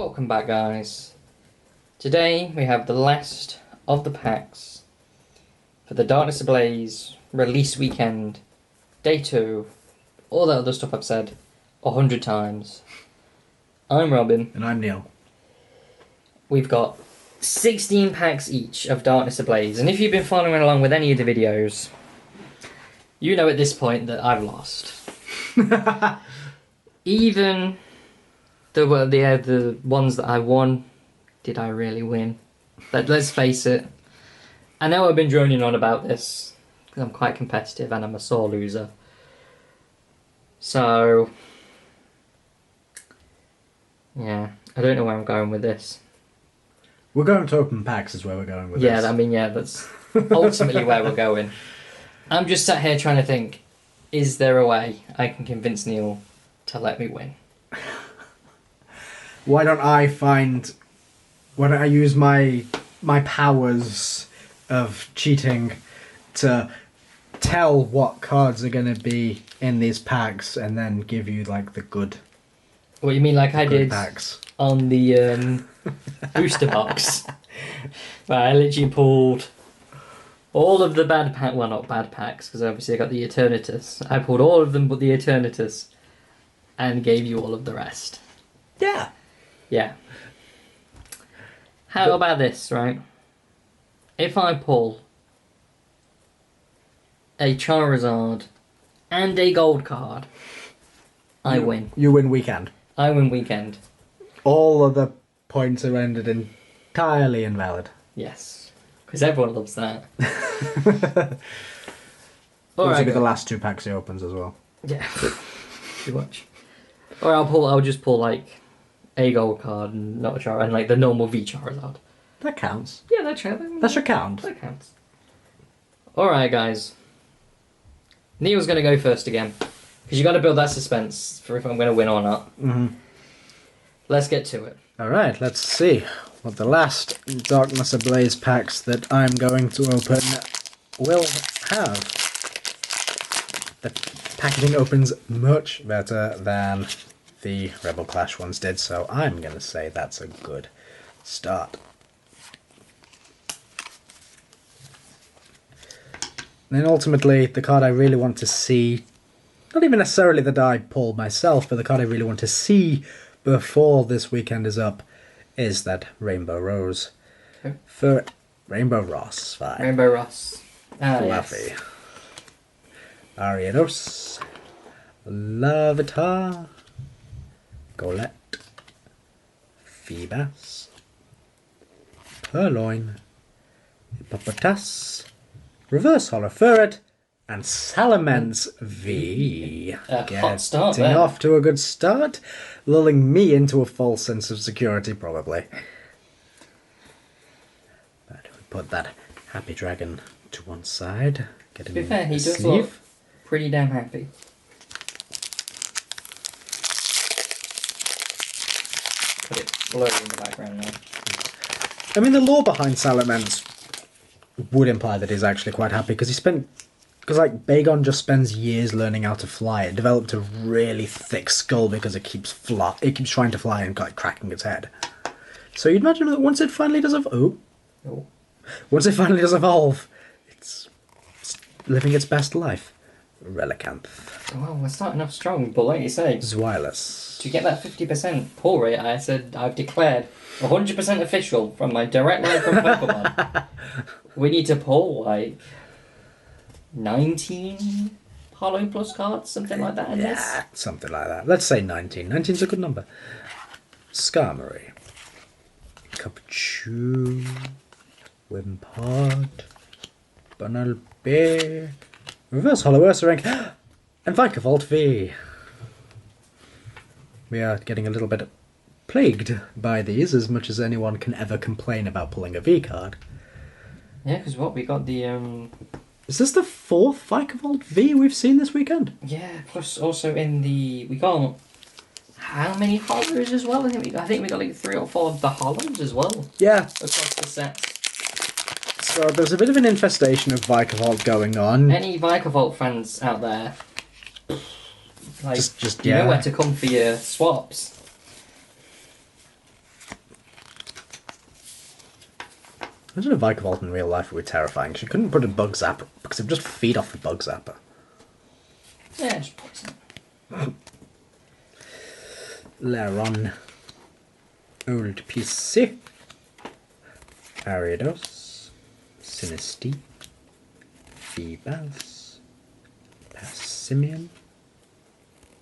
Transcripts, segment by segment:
Welcome back, guys. Today we have the last of the packs for the Darkness Ablaze release weekend, day 2, all that other stuff I've said 100 times. I'm Robin. And I'm Neil. We've got 16 packs each of Darkness Ablaze, and if you've been following along with any of the videos, you know at this point that I've lost. Even the ones that I won, did I really win? Let's face it. I know I've been droning on about this because I'm quite competitive and I'm a sore loser. So, yeah, I don't know where I'm going with this. We're going to open packs is where we're going with this. Yeah, I mean, yeah, that's ultimately where we're going. I'm just sat here trying to think, is there a way I can convince Neil to let me win? Why don't I use my powers of cheating to tell what cards are going to be in these packs and then give you like the good What you mean, like I did packs on the booster box? Where I literally pulled all of the bad pack, well, not bad packs, because obviously I got the Eternatus. I pulled all of them but the Eternatus and gave you all of the rest. Yeah. Yeah. How about this, right? If I pull a Charizard and a gold card, I win. You win weekend. I win weekend. All of the points are rendered entirely invalid. Yes. Because everyone loves that. Those will be the last 2 packs he opens as well. Yeah. Too much. Or I'll just pull like a gold card and not a Charizard, and like the normal V Charizard. That counts. Yeah, that counts. That should count. That counts. Alright, guys. Neil's going to go first again. Because you got to build that suspense for if I'm going to win or not. Mm-hmm. Let's get to it. Alright, let's see what the last Darkness Ablaze packs that I'm going to open will have. The packaging opens much better than the Rebel Clash ones did, so I'm going to say that's a good start. Then ultimately, the card I really want to see, not even necessarily that I pull myself, but the card I really want to see before this weekend is up, is that Rainbow Rose. Okay. For Rainbow Ross. Fine. Rainbow Ross. Fluffy. Yes. Ariados. Larvitar. Golett. Feebas. Purloin. Hippopotas. Reverse Holo Ferret. And Salamence V. Hot start Getting there. off to a good start. Lulling me into a false sense of security, probably. But we put that happy dragon to one side. Get him To be fair, he a does sleeve. look pretty damn happy. Put it blurry in the background now. I mean, the lore behind Salamence would imply that he's actually quite happy, because like, Bagon just spends years learning how to fly. It developed a really thick skull because it keeps trying to fly and like cracking its head. So you'd imagine that once it finally does once it finally does evolve, it's living its best life. Relicanth. Well, we're starting off strong, but like you say, Zweilous. to get that 50% pull rate, I've declared 100% official from my direct line from Pokemon. We need to pull like 19 Holo Plus cards, something like that in this. Yeah, something like that. Let's say 19. 19's a good number. Skarmory. Capuchu. Wimpod. Bunnelby. Reverse Holo Ursaring. And Vikavolt V. We are getting a little bit plagued by these, as much as anyone can ever complain about pulling a V card. Yeah, because what, we got the, Is this the 4th Vikavolt V we've seen this weekend? yeah, plus also in the, we got, how many Holos as well? I think we got like 3 or 4 of the Holos as well. Yeah. Across the set. So there's a bit of an infestation of Vikavolt going on. Any Vikavolt fans out there, like, Just you know yeah. where to come for your swaps. Imagine a Vikavolt in real life would be terrifying. She couldn't put a bug zapper because it would just feed off the bug zapper. Yeah, just poison. Laron. Old PC. Ariados. Sinistea. Feebas. Passimian.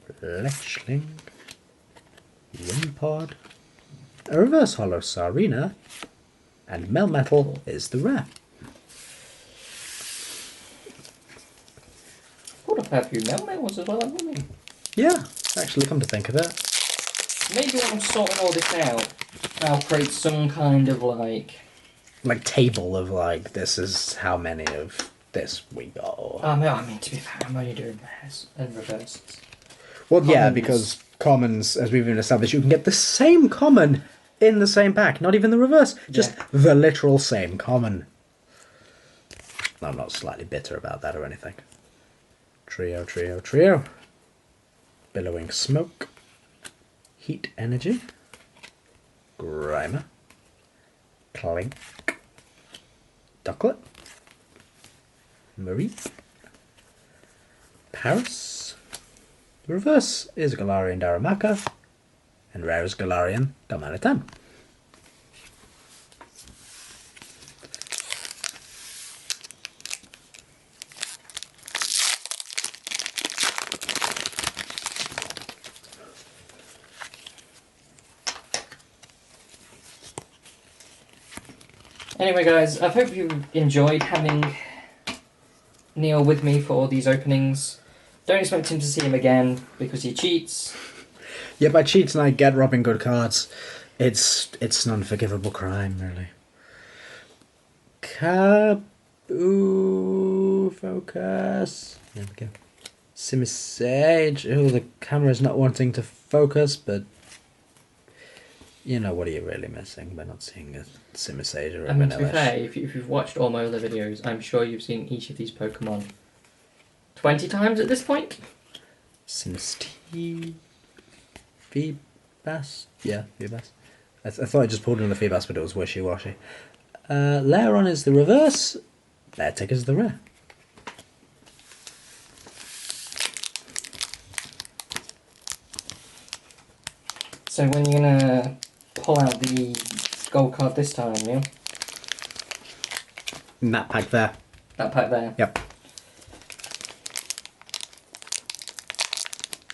Fletchling. Wimpod. A reverse hollow Sarina. And Melmetal is the rare. What a few Melmetals as well, haven't we? Yeah, actually, come to think of it. Maybe when I'm sorting all this out, I'll create some kind of like Table of this is how many of this we got. Or... I mean, to be fair, I'm only doing rares and reverses. Well, yeah, Commons. because commons, as we've even established, you can get the same common in the same pack, not even the reverse, just the literal same common. I'm not slightly bitter about that or anything. Trio, trio, trio. Billowing Smoke. Heat Energy. Grimer. Clink. Ducklet. Marie. Paris. The reverse is Galarian Darumaka. And rare is Galarian Darmanitan. Anyway, guys, I hope you enjoyed having Neil with me for all these openings. Don't expect him to see him again because he cheats. Yeah, by cheats and I get robbing good cards. It's an unforgivable crime, really. Kabu focus. There we go. Simisage. Oh, the camera's not wanting to focus, but you know what are you really missing by not seeing a Simisage or a I mean, to be Vanillish. fair, if you've watched all my other videos, I'm sure you've seen each of these Pokemon 20 times at this point. Sinistea. Feebas? Yeah, Feebas. I thought I just pulled in the Feebas, but it was wishy-washy. Laron is the reverse. Laertic is the rare. So when you're gonna pull out the gold card this time, Neil? In that pack there. That pack there? Yep.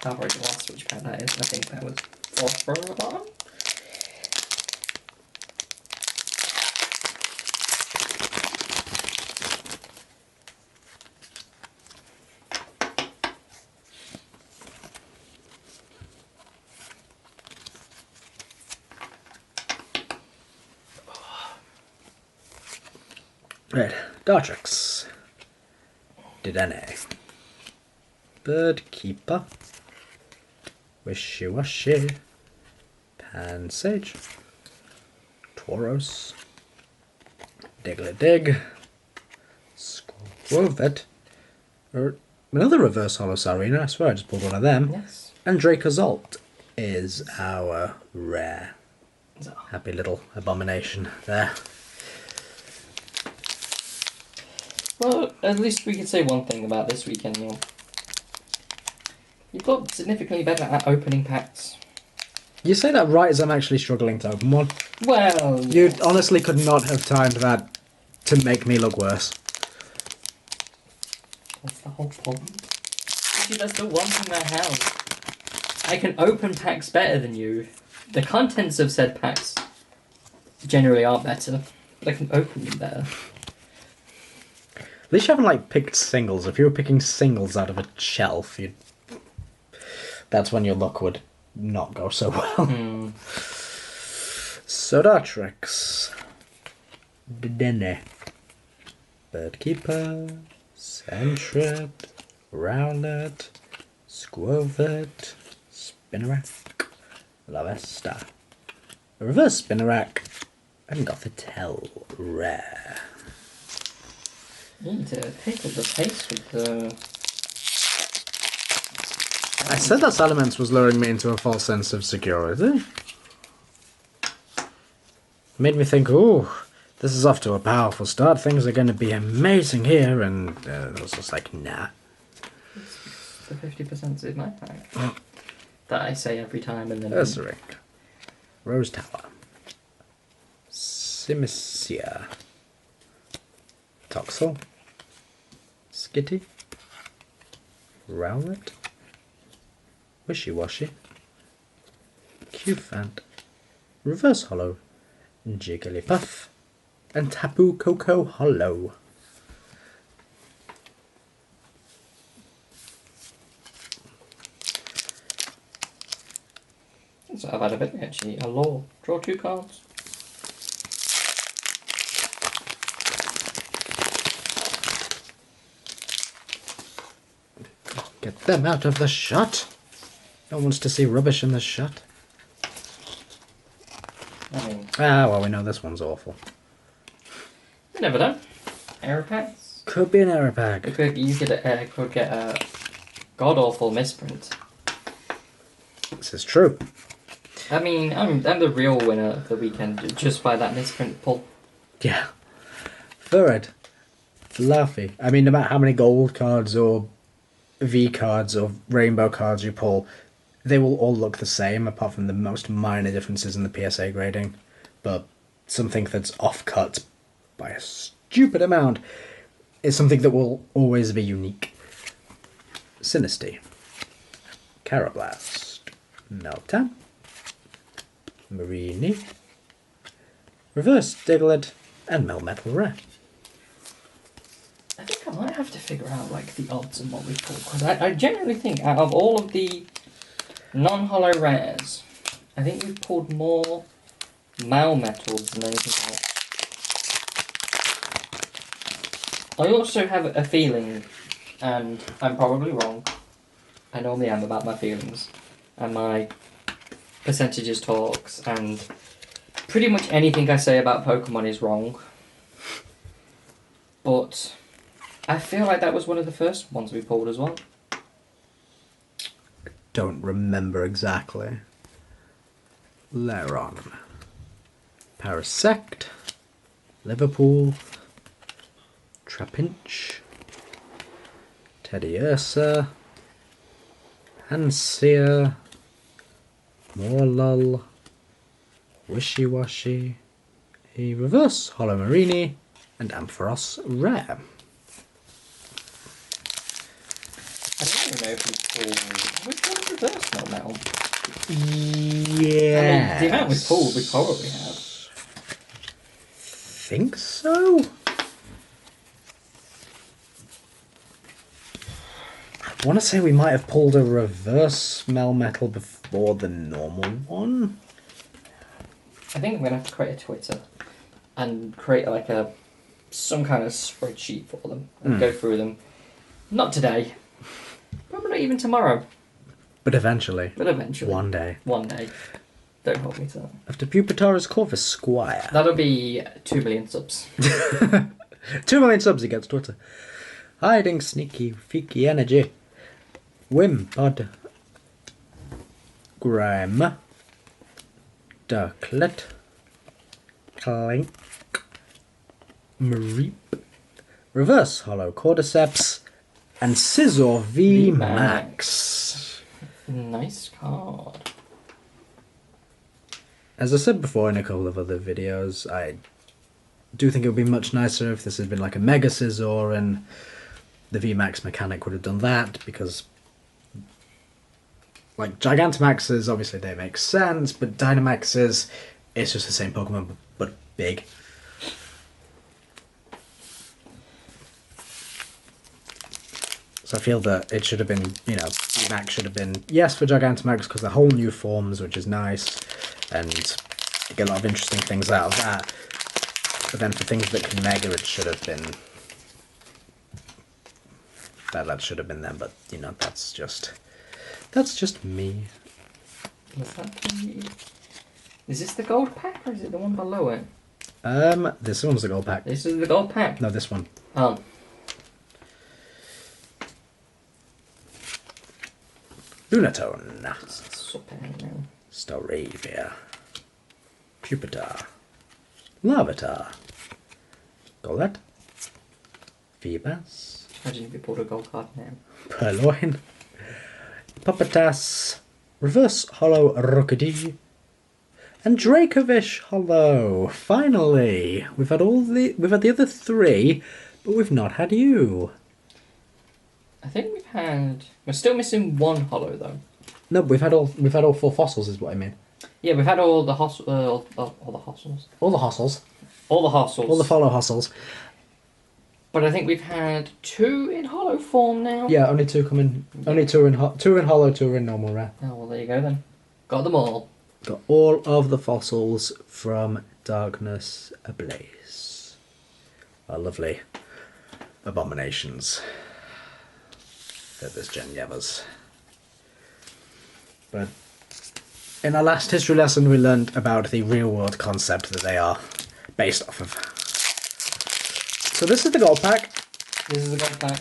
I've already lost which pack that is. I think that was Phosphor. Right. Dartrix. Dedenne. Birdkeeper. Wishy-washy. Pansage. Tauros. Diglett-dig. Squirvet. Another reverse holo Sarina. I swear I just pulled one of them. Yes. And Dracozolt is our rare. So. Happy little abomination there. Well, at least we can say one thing about this weekend, Neil. You've got significantly better at opening packs. You say that right as I'm actually struggling to open one. Well, You yes. honestly could not have timed that to make me look worse. That's the whole problem. Actually, that's the one thing I have. I can open packs better than you. The contents of said packs generally are better, but I can open them better. At least you haven't picked singles. If you were picking singles out of a shelf, that's when your luck would not go so well. Sodatrix. Dedenne. Birdkeeper. Sentret. Rowlet. Squirvet. Spinnerack. Lavesta. A reverse Spinnerack. And Gothitelle rare. You need to pick up the pace with the... I said that Salamence was luring me into a false sense of security. Made me think, ooh, this is off to a powerful start. Things are going to be amazing here. And I was just like, nah. The 50% is my pack. That I say every time and then... Ursaring. Rose Tower. Simicia. Toxel. Skitty. Rowlet. Wishy-washy. Qfant. Reverse Hollow. Jigglypuff. And Tapu Koko Hollow. So I've had a bit actually. A law. Draw 2 cards. Get them out of the shot. No one wants to see rubbish in the shot. I mean... Ah, well, we know this one's awful. You never know. Error packs. Could be an error pack. You could get a god-awful misprint. This is true. I mean, I'm the real winner of the weekend just by that misprint pull. Yeah. Third. Fluffy. I mean, no matter how many gold cards or V cards or rainbow cards you pull, they will all look the same apart from the most minor differences in the PSA grading. But something that's off-cut by a stupid amount is something that will always be unique. Sinisty. Carablast. Meltan. Marini. Reverse Diglett. And Melmetal Rare. I think I might have to figure out like the odds and what we pull, because I genuinely think out of all of the non-hollow rares, I think we've pulled more Melmetals than anything else. I also have a feeling, and I'm probably wrong, I normally am about my feelings, and my percentages talks, and pretty much anything I say about Pokemon is wrong. But I feel like that was one of the first ones we pulled as well. Don't remember exactly. Leron. Parasect. Liverpool. Trapinch. Teddiursa. Hansia. Morlull. Wishy-washy. A reverse Holomarini. And Ampharos Rare. I don't even know if we pulled reverse Melmetal. Yeah. I mean, the amount we pulled, we probably have. Think so? I want to say we might have pulled a reverse Melmetal before the normal one. I think I'm going to have to create a Twitter and create like some kind of spreadsheet for them and go through them. Not today. Probably not even tomorrow. But eventually. One day. One day. Don't hold me to that. After Pupitar's Corvus Squire. That'll be 2 million subs. 2 million subs he gets Twitter. Hiding sneaky, freaky energy. Wimpod. Grime. Darklet. Clank. Mareep. Reverse Hollow Cordyceps. And Scizor V Max. Nice card. As I said before in a couple of other videos, I do think it would be much nicer if this had been like a Mega Scizor and the VMAX mechanic would have done that, because like Gigantamaxes, obviously they make sense, but Dynamaxes, it's just the same Pokemon but big. So I feel that it should have been, you know, VMAX should have been, yes, for Gigantamax because they're whole new forms, which is nice, and you get a lot of interesting things out of that. But then for things that can Mega, it should have been... That should have been them, but, you know, that's just me. Was that the... Is this the gold pack, or is it the one below it? This one's the gold pack. This is the gold pack? No, this one. Oh. Lunatone. Super now. Staravia. Pupitar. Larvitar. Golett. Feebas. Imagine if you pulled a gold card now. Purloin. Puppetas. Reverse Hollow Rookidee. And Dracovish Hollow. Finally, we've had the other three, but we've not had you. I think we're still missing one hollow though. No, but we've had all four fossils, is what I mean. Yeah, we've had all the all the hossels. All the hossels. All the hossels. All the follow hossels. But I think we've had 2 in hollow form now. Yeah, only 2 coming. Yeah. Only 2 in 2 in hollow, 2 in normal rare. Oh well, there you go then. Got them all. Got all of the fossils from Darkness Ablaze. Our lovely abominations that this gen Yevas. But in our last history lesson, we learned about the real world concept that they are based off of. So this is the gold pack. This is the gold pack.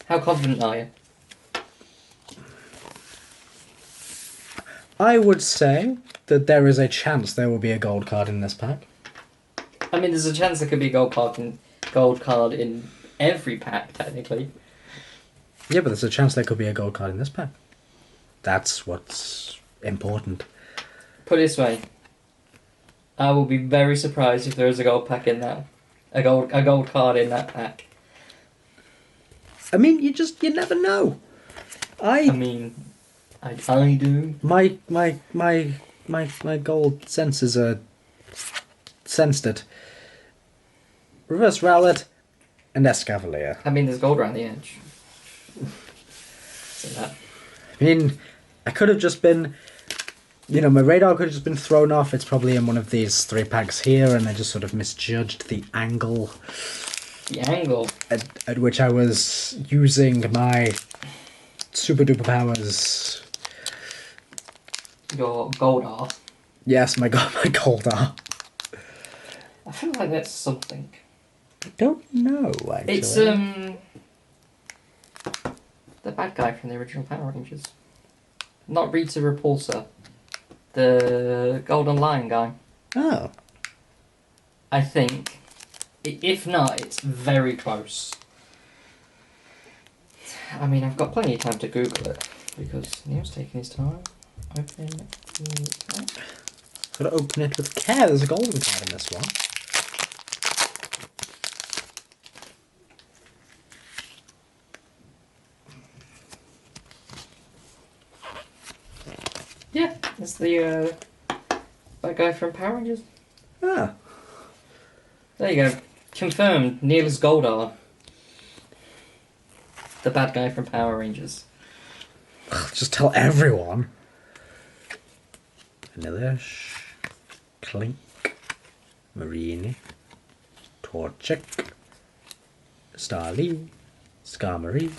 How confident are you? I would say that there is a chance there will be a gold card in this pack. I mean, there's a chance there could be a gold card in every pack, technically. Yeah, but there's a chance there could be a gold card in this pack. That's what's important. Put it this way. I will be very surprised if there is a gold pack in that. A gold card in that pack. I mean, you never know. I mean, I do. My gold senses are sensed it. Reverse Rowlet and Escavalier. I mean, there's gold around the edge. So that. I mean, I could have just been, my radar could have just been thrown off. It's probably in one of these 3 packs here, and I just sort of misjudged the angle. The angle? At which I was using my super duper powers. Your Goldar. Yes, my Goldar. I feel like that's something. I don't know, actually. It's, the bad guy from the original Power Rangers. Not Rita Repulsor. The Golden Lion guy. Oh. I think. If not, it's very close. I mean, I've got plenty of time to Google it, because Neil's taking his time. Open the pack. Gotta open it with care. There's a golden card in this one. Yeah, it's the that guy from Power Rangers. Ah. There you go. Confirmed. Neil is Goldar. The bad guy from Power Rangers. Just tell everyone. Vanillish, Clink, Marini, Torchic, Starly, Skarmory,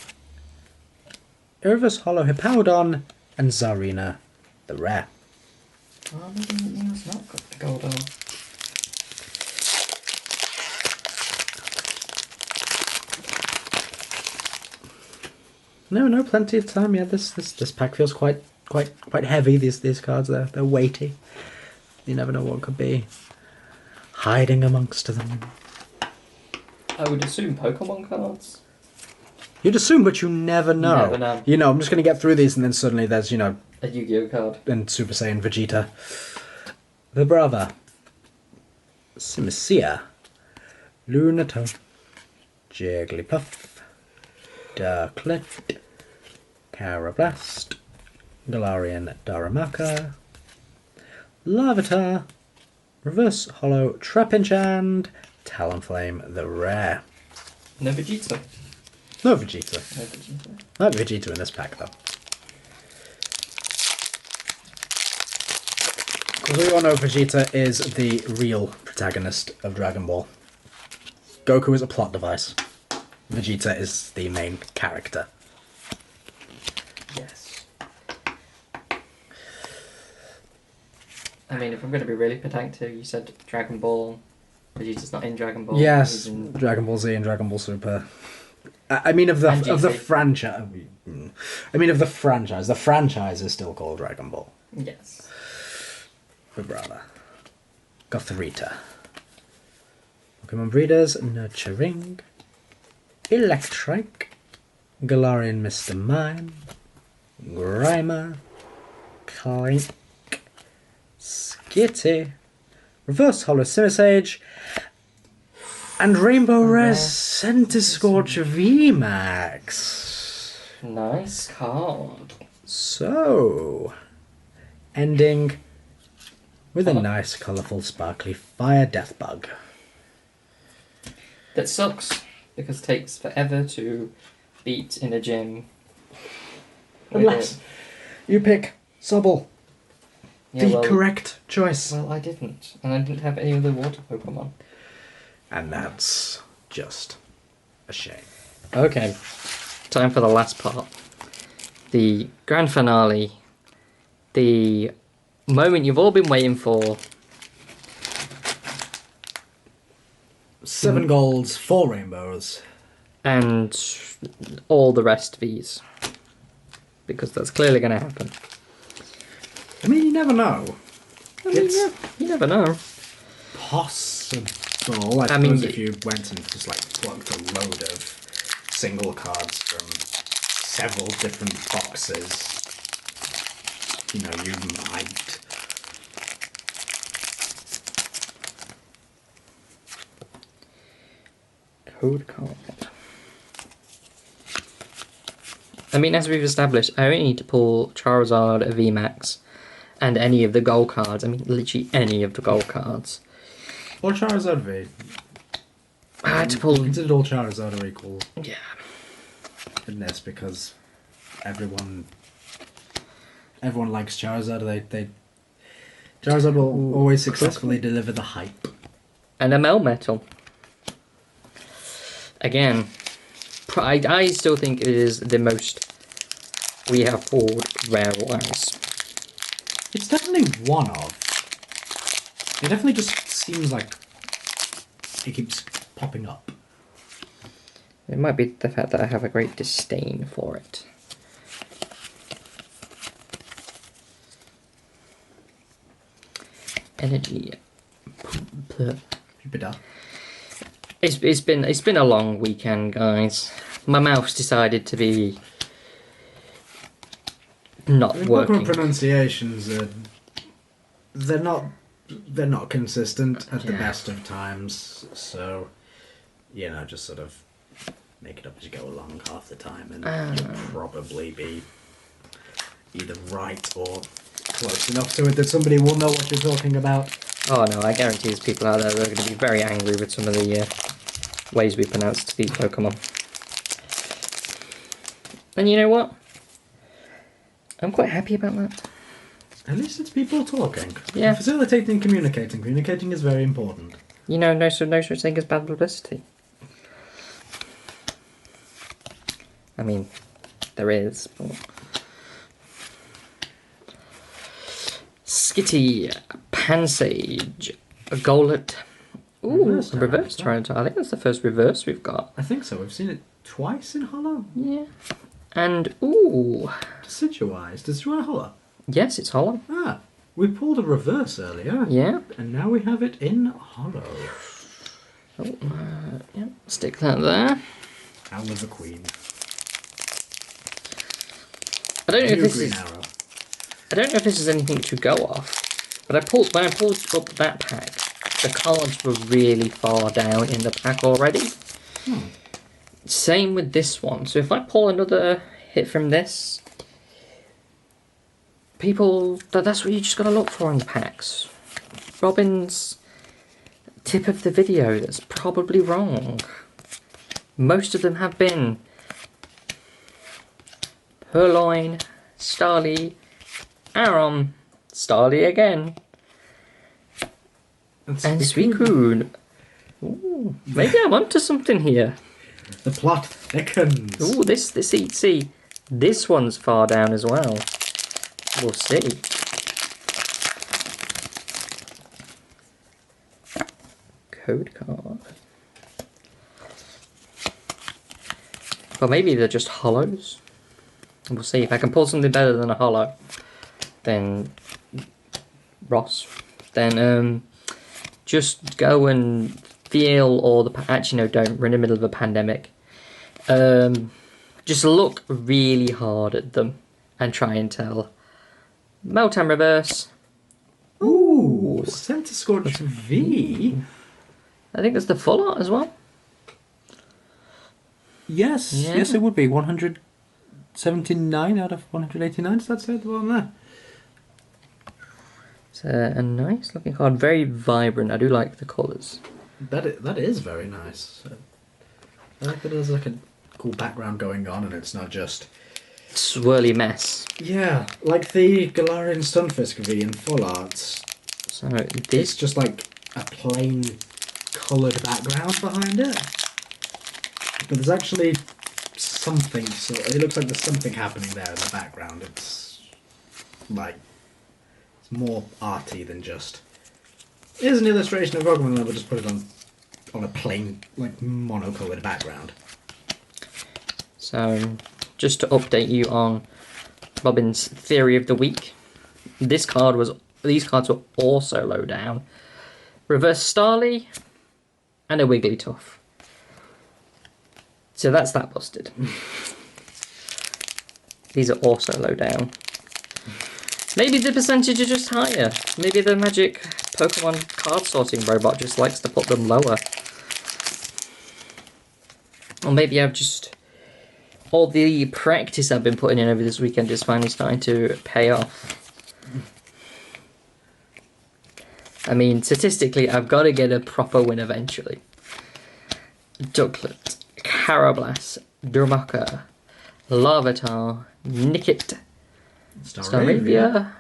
Irvis Hollow Hippowdon, and Zarina the Rare. Oh, maybe Neil's not got the Goldar. No, plenty of time. Yeah, this pack feels quite heavy. These cards, they're weighty. You never know what could be hiding amongst them. I would assume Pokemon cards. You'd assume, but you never know. Never know. I'm just going to get through these, and then suddenly there's, a Yu-Gi-Oh card. And Super Saiyan Vegeta. Vibrava. Simacia. Lunato. Jigglypuff. Darklet. Carablast. Galarian Darumaka. Larvitar. Reverse Hollow Trapinch, Talonflame the Rare. No Vegeta. No Vegeta. No Vegeta. Not Vegeta in this pack, though. Because we all know Vegeta is the real protagonist of Dragon Ball. Goku is a plot device. Vegeta is the main character. Yes. I mean, if I'm going to be really pedantic, you said Dragon Ball. Vegeta's not in Dragon Ball. Yes, He's in... Dragon Ball Z and Dragon Ball Super. I mean, of the franchise. I mean, of the franchise. The franchise is still called Dragon Ball. Yes. Vibrava. Gothrita. Pokemon Breeders, Nurturing. Electrike. Galarian Mr. Mime. Grimer. Clink. Skitty. Reverse Holo Simisage. And Rainbow Rare Centiscorch VMAX. Nice card. So, ending with a nice, colourful, sparkly Fire Deathbug. That sucks because it takes forever to beat in a gym. Unless you pick Sobble, the correct choice. Well, I didn't, and I didn't have any other water Pokemon. And that's just a shame. Okay, time for the last part. The grand finale. The moment you've all been waiting for. 7 golds, 4 rainbows. And all the rest of these. Because that's clearly going to happen. I mean, you never know. Yeah, you never know. Possible. I mean, suppose if you went and just like plucked a load of single cards from several different boxes, you know, you might. Code card. I mean, as we've established, I only need to pull Charizard, a VMAX, and any of the gold cards. I mean, literally any of the gold cards. Or Charizard V. I had to pull... Considered all Charizard are equal. Yeah. In this, because everyone likes Charizard. Charizard will always successfully deliver the hype. And a Melmetal. Again, I still think it is the most we have pulled rare-wise. It's definitely one of. It definitely just seems like it keeps popping up. It might be the fact that I have a great disdain for it. Energy. Jupiter. It's been a long weekend, guys. My mouth's decided to be not working. Pokemon pronunciations are they're not consistent at the best of times, so you know, just sort of make it up as you go along half the time, and you'll probably be either right or close enough to it that somebody will know what you're talking about. Oh no, I guarantee there's people out there that are going to be very angry with some of the ways we pronounce the Pokemon. And you know what? I'm quite happy about that. At least it's people talking. Yeah. Facilitating communicating. Communicating is very important. You know, no such thing as bad publicity. I mean, there is. But... Skitty, Pansage, a Golett. Ooh, reverse Tyranitar. I think that's the first reverse we've got. I think so. We've seen it twice in Hollow. Yeah. And, ooh. Decidueye. Is Decidueye Hollow? Yes, it's hollow. Ah, we pulled a reverse earlier. Yeah. And now we have it in Hollow. Oh, yeah. Stick that there. Owl of the Queen. I don't know if this Green is... Arrow. I don't know if this is anything to go off, but when I pulled up that pack, the cards were really far down in the pack already. Same with this one. So if I pull another hit from this, people, that's what you just got to look for in the packs. Robin's tip of the video that's probably wrong. Most of them have been Purloin, Starly, Aron, Starly again, and Suicune. Ooh, maybe I'm onto something here. The plot thickens. Ooh, see, this one's far down as well. We'll see. Code card. Well, maybe they're just hollows. We'll see if I can pull something better than a hollow. Then Ross, then just go and feel all the... Actually, no, don't. We're in the middle of a pandemic. Just look really hard at them and try and tell. Meltdown Reverse. Ooh, Centre Scorch V. I think that's the full art as well. Yes, Yeah. yes, it would be 179 out of 189. Does that say at the bottom there? It's a nice looking card, very vibrant. I do like the colours. That is very nice. I like that there's like a cool background going on, and it's not just Swirly mess. yeah, like the Galarian Stunfisk V in full arts. So It's this, just like a plain coloured background behind it, but there's actually something. So it looks like there's something happening there in the background. It's like it's more arty than just. Here's an illustration of Pokemon, and then we'll just put it on a plain, like monocoloured background. so just to update you on Robin's theory of the week, these cards were also low down. Reverse Starly and a Wigglytuff. So that's that busted. These are also low down. Maybe the percentage is just higher. Maybe the magic Pokemon card sorting robot just likes to put them lower. Or maybe I've just... all the practice I've been putting in over this weekend is finally starting to pay off. I mean, statistically, I've got to get a proper win eventually. Ducklet, Carablast, Durmaka, Larvitar, Nickit, Staravia.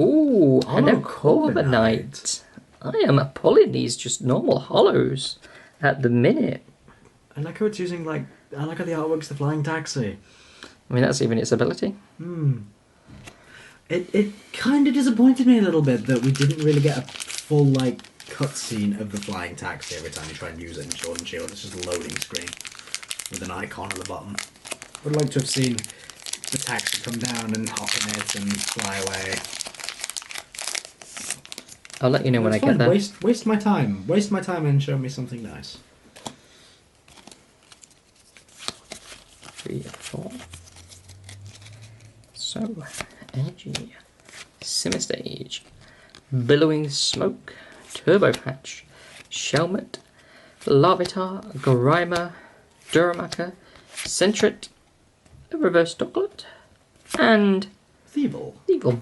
Ooh, and a Corviknight. I am pulling these just normal hollows at the minute. I like how it's using like. I like how the artwork's the flying taxi. I mean, that's even its ability. It kind of disappointed me a little bit that we didn't really get a full like cutscene of the flying taxi every time you try and use it in Sword and Shield. It's just a loading screen with an icon at the bottom. Would like to have seen the taxi come down and hop in it and fly away. I'll let you know when I It's get fine. there. Waste my time. Waste my time and show me something nice. 3, 4. So, energy, Simistage, Billowing Smoke, Turbo Patch, Shelmet, Larvitar, Grimer, Duramaka, Sentret, a Reverse Ducklet, and Thievul. Evil.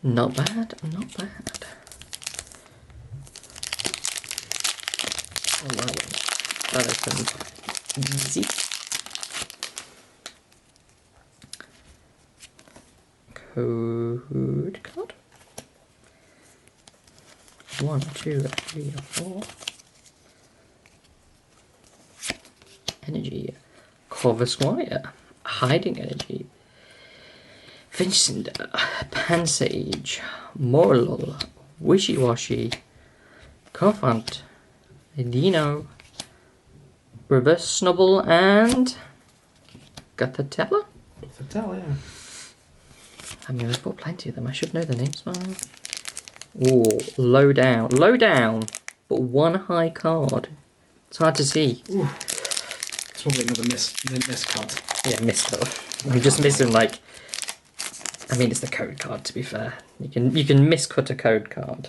Not bad, not bad. Oh, that opened easy. Code card. 1, 2, 3, 4. Energy. Corvisquire. Hiding Energy. Vincinder. Pansage. Morlul. Wishy Washy. Cofant. Dino. Reverse Snubble and Gathatella? Fatal, yeah. I mean, I've got plenty of them. I should know the names by now. Ooh, low down. Low down, but one high card. It's hard to see. Ooh. It's probably another miscut. Yeah, miscut. I'm just missing like... I mean, it's the code card, to be fair. You can miscut a code card.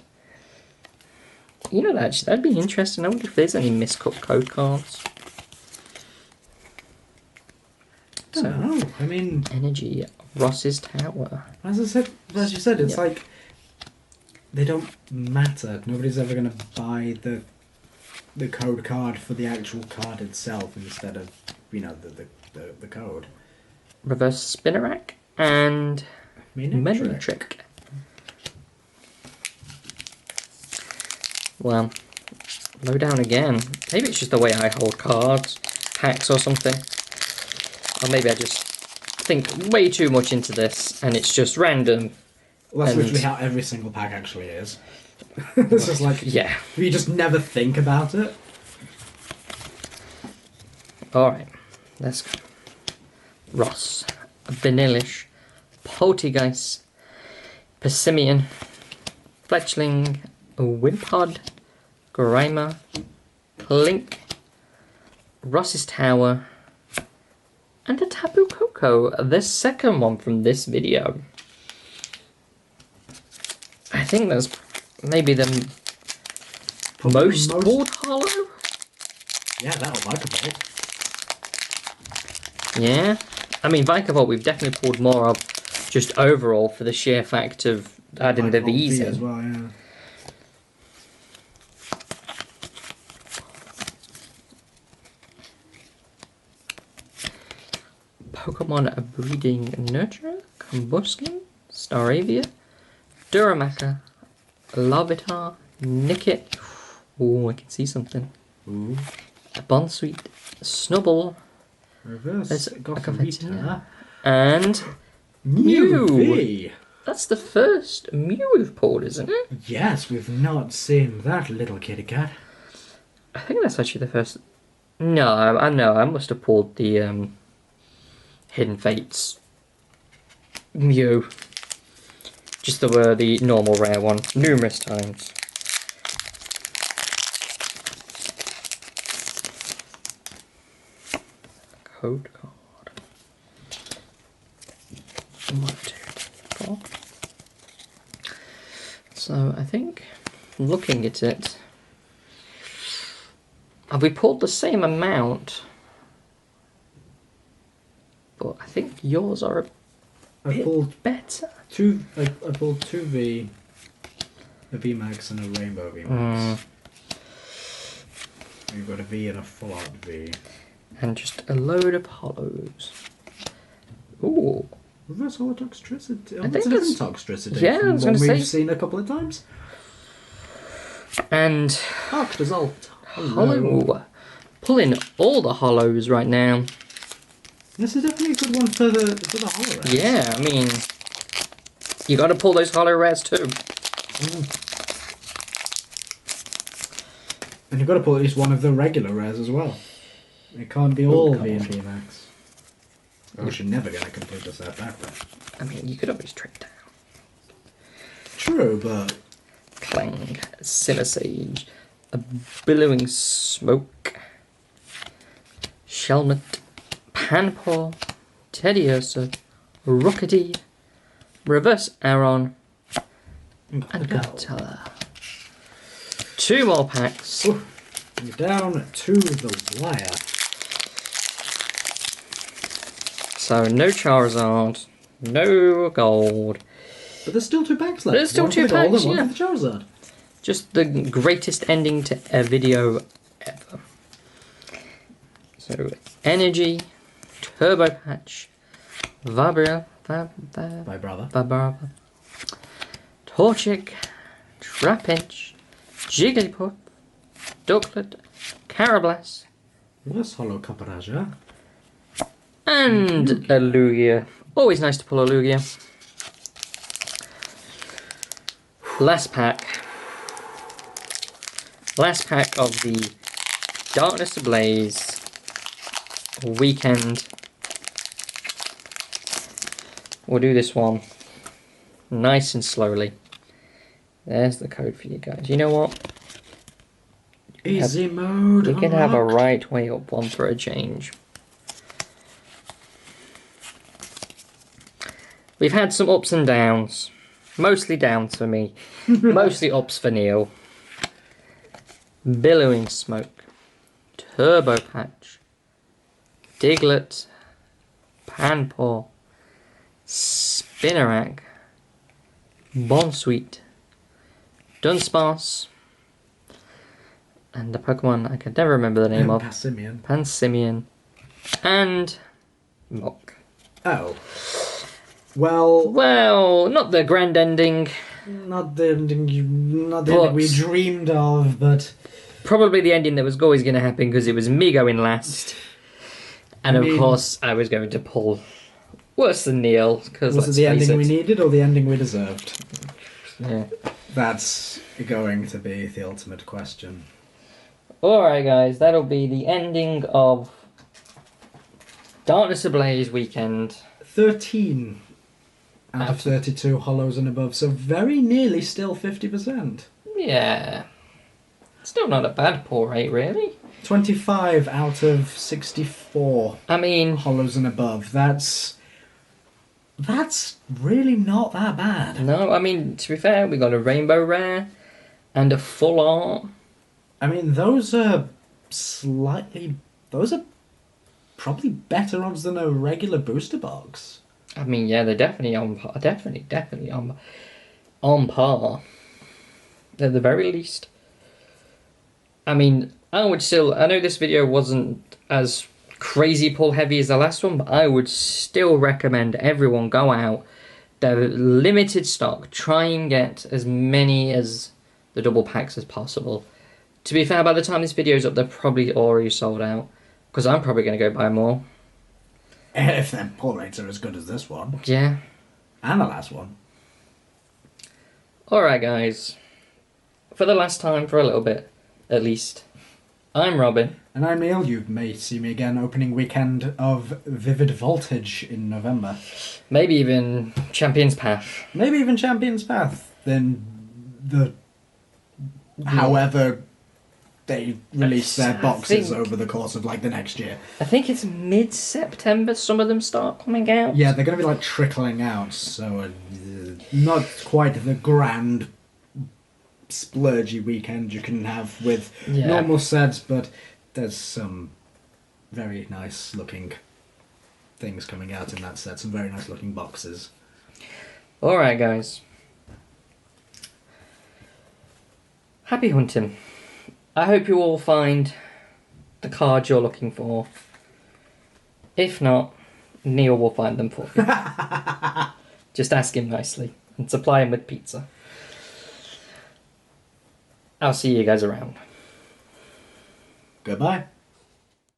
You know, actually, that'd be interesting. I wonder if there's any miscut code cards. I don't know. I mean, Energy, Ross's Tower. as you said, it's like they don't matter. Nobody's ever going to buy the code card for the actual card itself instead of the code. Reverse Spinnerack and Trick. Well, low down again. Maybe it's just the way I hold cards, packs or something. Or maybe I just think way too much into this and it's just random. Well, that's literally how every single pack actually is. It's just like, yeah. you just never think about it. Alright, let's go. Ross, Vanillish, Poltergeist, Persimmon, Fletchling, Wimpod, Grimer, Clink, Ross's Tower, and a Tapu Koko, the second one from this video. I think that's maybe the most pulled holo. Yeah, that'll Vikavolt. Yeah, I mean Vikavolt we've definitely pulled more of just overall for the sheer fact of adding the V's in. As well, yeah. Pokemon Breeding Nurturer, Combuskin, Staravia, Duramaka, Larvitar, Nickit. Oh, I can see something. Ooh. Bonsweet, Snubble, Reverse there's Gothorita. and Mew Mew. V. That's the first Mew we've pulled, isn't it? Yes, we've not seen that little kitty cat. I think that's actually the first. No, I know. I must have pulled the Hidden Fates Mew. Just the normal rare one numerous times. Code card. 1, 2, 3, 4. So I think, looking at it, have we pulled the same amount? But I think yours are a bit better. I pulled 2 V, a V Max and a Rainbow V Max. You've got a V and a full art V. And just a load of hollows. Ooh. Reverse Holo Toxtricity. I Oh, think that's a it's- different Toxtricity yeah, I from was one gonna we've say. seen a couple of times. And Arc Result. hollow. Pulling all the hollows right now. This is definitely a good one for the Holo Rares. Yeah, I mean, you got to pull those hollow rares too. And you've got to pull at least one of the regular rares as well. It can't be all V and V Max. I was never going to complete the set back then. I mean, you could always trade down. True, but Clang, Simisage, a Billowing Smoke, Shelmet, Panpour, Teddiursa, Rockety, Reverse Aron, and Gatella. 2 more packs. Ooh, you're down to the wire. So no Charizard, no gold. But there's still 2 packs left. There's still one 2 for the gold packs, and one yeah. for the Charizard. Just the greatest ending to a video ever. So, Energy, Turbo Patch, Vibrava, Bye, brother. Vibrava, Torchic, Trapinch, Jigglypuff, Ducklet, Carablast, Reverse Holo Caparaja. and a Lugia. Always nice to pull a Lugia. Last pack. Last pack of the Darkness Ablaze weekend. We'll do this one nice and slowly. There's the code for you guys. You know what? Easy mode. You can have a unlocked. right way up one for a change. We've had some ups and downs. Mostly downs for me. Mostly ups for Neil. Billowing Smoke. Turbo Patch. Diglett. Panpour. Spinarak. Bonsweet. Dunsparce. And the Pokemon I can never remember the name of. Passimian. Pansimian. And Mock. Oh. Well, Well, not the grand ending. not the ending But- we dreamed of, but Probably the ending that was always going to happen because it was me going last. And I of mean- course, I was going to pull worse than Neil. Cause was it let's the face ending we it. needed or the ending we deserved? Yeah. That's going to be the ultimate question. Alright, guys, that'll be the ending of Darkness Ablaze weekend. 13 out of 32 hollows and above, so very nearly still 50%. Yeah. Still not a bad pull rate, really. 25 out of 64 I mean, hollows and above. That's really not that bad. no, I mean, to be fair, we got a rainbow rare and a full art. I mean, those are probably better odds than a regular booster box. I mean, yeah, they're definitely on par. Definitely on par. At the very least. I mean, I know this video wasn't as crazy pull heavy as the last one, but I would still recommend everyone go out. They're limited stock. Try and get as many as the double packs as possible. To be fair, by the time this video's up, they're probably already sold out. Because I'm probably going to go buy more. If their pull rates are as good as this one. Yeah. And the last one. Alright, guys. For the last time, for a little bit, at least, I'm Robin. And I'm Neil. You may see me again opening weekend of Vivid Voltage in November. Maybe even Champion's Path. Maybe even Champion's Path. Then however they release their boxes over the course of like the next year. I think it's mid-September some of them start coming out. Yeah, they're going to be like trickling out, so not quite the grand splurgy weekend you can have with normal sets, but there's some very nice looking things coming out in that set, some very nice looking boxes. Alright, guys. Happy hunting. I hope you all find the cards you're looking for. If not, Neil will find them for you. Just ask him nicely and supply him with pizza. I'll see you guys around. Goodbye.